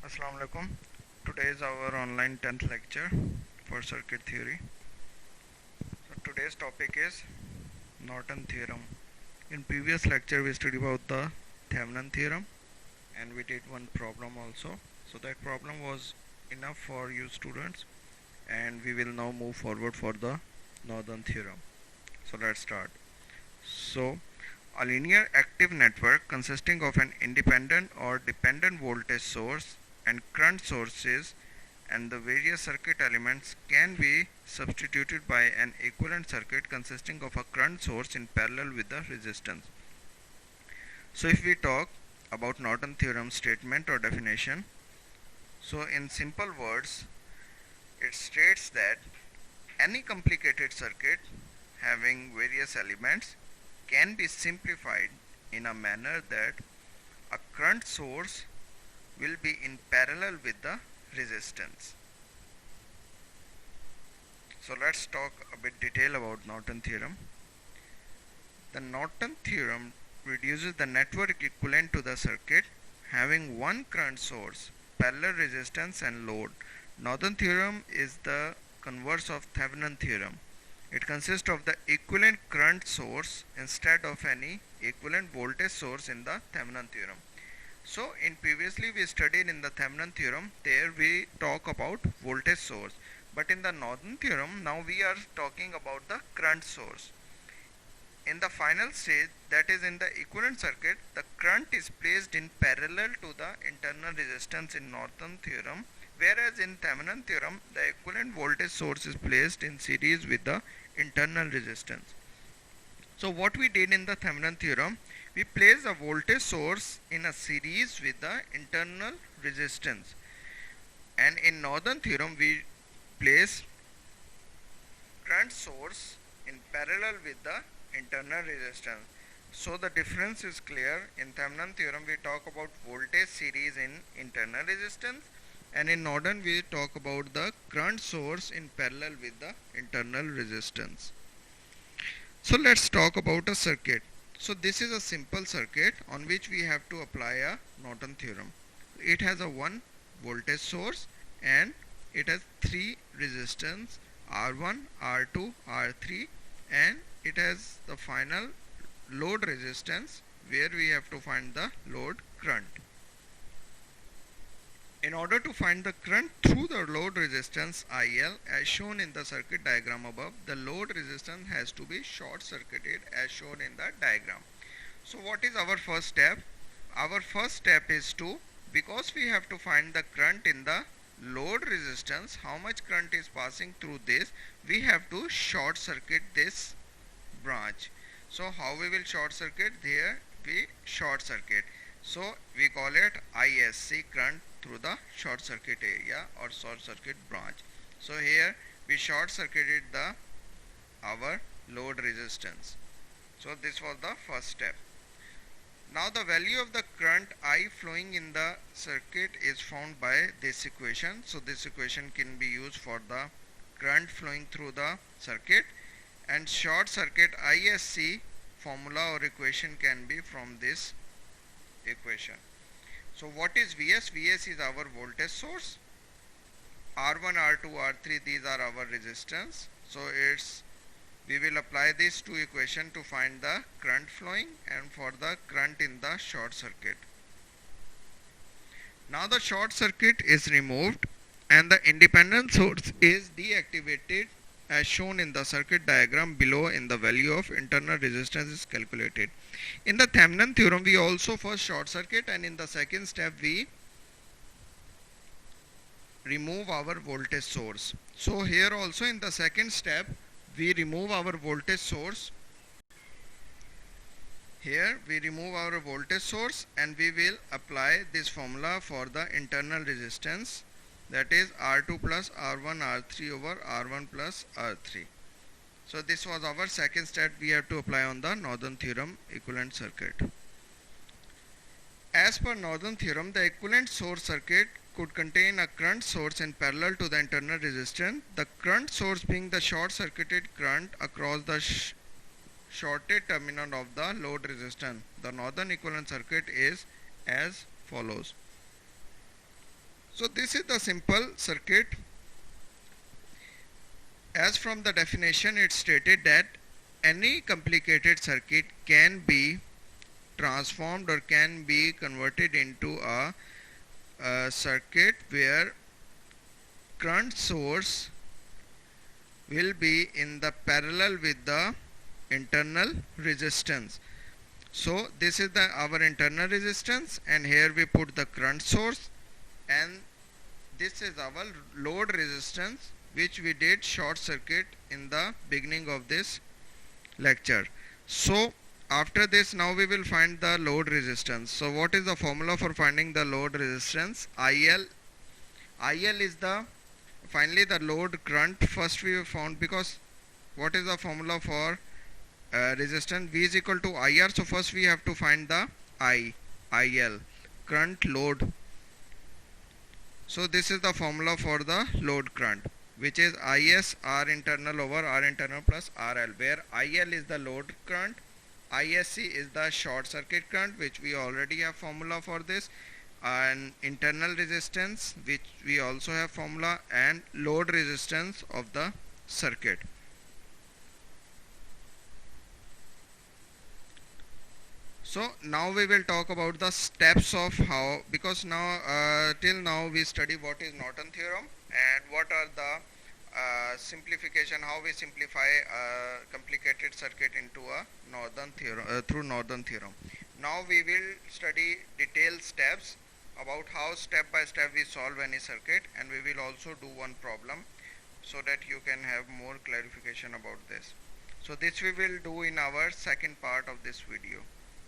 Assalamu alaikum. Today is our online 10th lecture for circuit theory. So today's topic is Norton theorem. In previous lecture we studied about the Thevenin theorem and we did one problem also. So that problem was enough for you students and we will now move forward for the Norton theorem. So let's start. So a linear active network consisting of an independent or dependent voltage source and current sources and the various circuit elements can be substituted by an equivalent circuit consisting of a current source in parallel with the resistance. So if we talk about Norton theorem statement or definition, so in simple words it states that any complicated circuit having various elements can be simplified in a manner that a current source will be in parallel with the resistance. So let's talk a bit detail about Norton theorem. The Norton theorem reduces the network equivalent to the circuit having one current source, parallel resistance and load. Norton theorem is the converse of Thevenin theorem. It consists of the equivalent current source instead of any equivalent voltage source in the Thevenin theorem. So in previously we studied in the Thevenin theorem, there we talk about voltage source, but in the Norton theorem now we are talking about the current source. In the final stage, that is in the equivalent circuit, the current is placed in parallel to the internal resistance in Norton theorem, whereas in Thevenin theorem the equivalent voltage source is placed in series with the internal resistance. So what we did in the Thevenin theorem, we place a voltage source in a series with the internal resistance, and in Norton theorem we place current source in parallel with the internal resistance. So the difference is clear. In Thevenin theorem we talk about voltage series in internal resistance, and in Norton we talk about the current source in parallel with the internal resistance. So let's talk about a circuit. So this is a simple circuit on which we have to apply a Norton theorem. It has a one voltage source and it has three resistance R1, R2, R3, and it has the final load resistance where we have to find the load current. In order to find the current through the load resistance IL as shown in the circuit diagram above, the load resistance has to be short circuited as shown in the diagram. So what is our first step? Our first step is to, because we have to find the current in the load resistance, how much current is passing through this, we have to short circuit this branch. So how we will short circuit? Here we short circuit. So we call it ISC, current through the short circuit area or short circuit branch. So here we short circuited our load resistance. So this was the first step. Now the value of the current I flowing in the circuit is found by this equation. So this equation can be used for the current flowing through the circuit, and short circuit ISC formula or equation can be from this equation. So what is Vs? Vs is our voltage source. R1, R2, R3, these are our resistance. So we will apply these two equations to find the current flowing and for the current in the short circuit. Now the short circuit is removed and the independent source is deactivated as shown in the circuit diagram below, in the value of internal resistance is calculated. In the Thevenin theorem we also first short circuit, and in the second step we remove our voltage source. So here also in the second step we remove our voltage source. Here we remove our voltage source and we will apply this formula for the internal resistance, that is R2 plus R1 R3 over R1 plus R3. So this was our second step we have to apply on the Norton theorem equivalent circuit. As per Norton theorem, the equivalent source circuit could contain a current source in parallel to the internal resistance, the current source being the short circuited current across the shorted terminal of the load resistance. The Norton equivalent circuit is as follows. So this is the simple circuit. As from the definition, it stated that any complicated circuit can be transformed or can be converted into a circuit where current source will be in the parallel with the internal resistance. So this is our internal resistance, and here we put the current source, and this is our load resistance, which we did short circuit in the beginning of this lecture. So after this, now we will find the load resistance. So what is the formula for finding the load resistance? IL is the finally the load current. First we found, because what is the formula for resistance? V is equal to IR. So first we have to find the IL, current load. So this is the formula for the load current, which is IS R internal over R internal plus RL, where IL is the load current, ISC is the short circuit current, which we already have formula for this, and internal resistance, which we also have formula, and load resistance of the circuit. So now we will talk about the steps of how, because now till now we study what is Norton theorem and what are the simplification, how we simplify a complicated circuit into a Norton theorem through Norton theorem. Now we will study detailed steps about how step by step we solve any circuit, and we will also do one problem so that you can have more clarification about this. So this we will do in our second part of this video.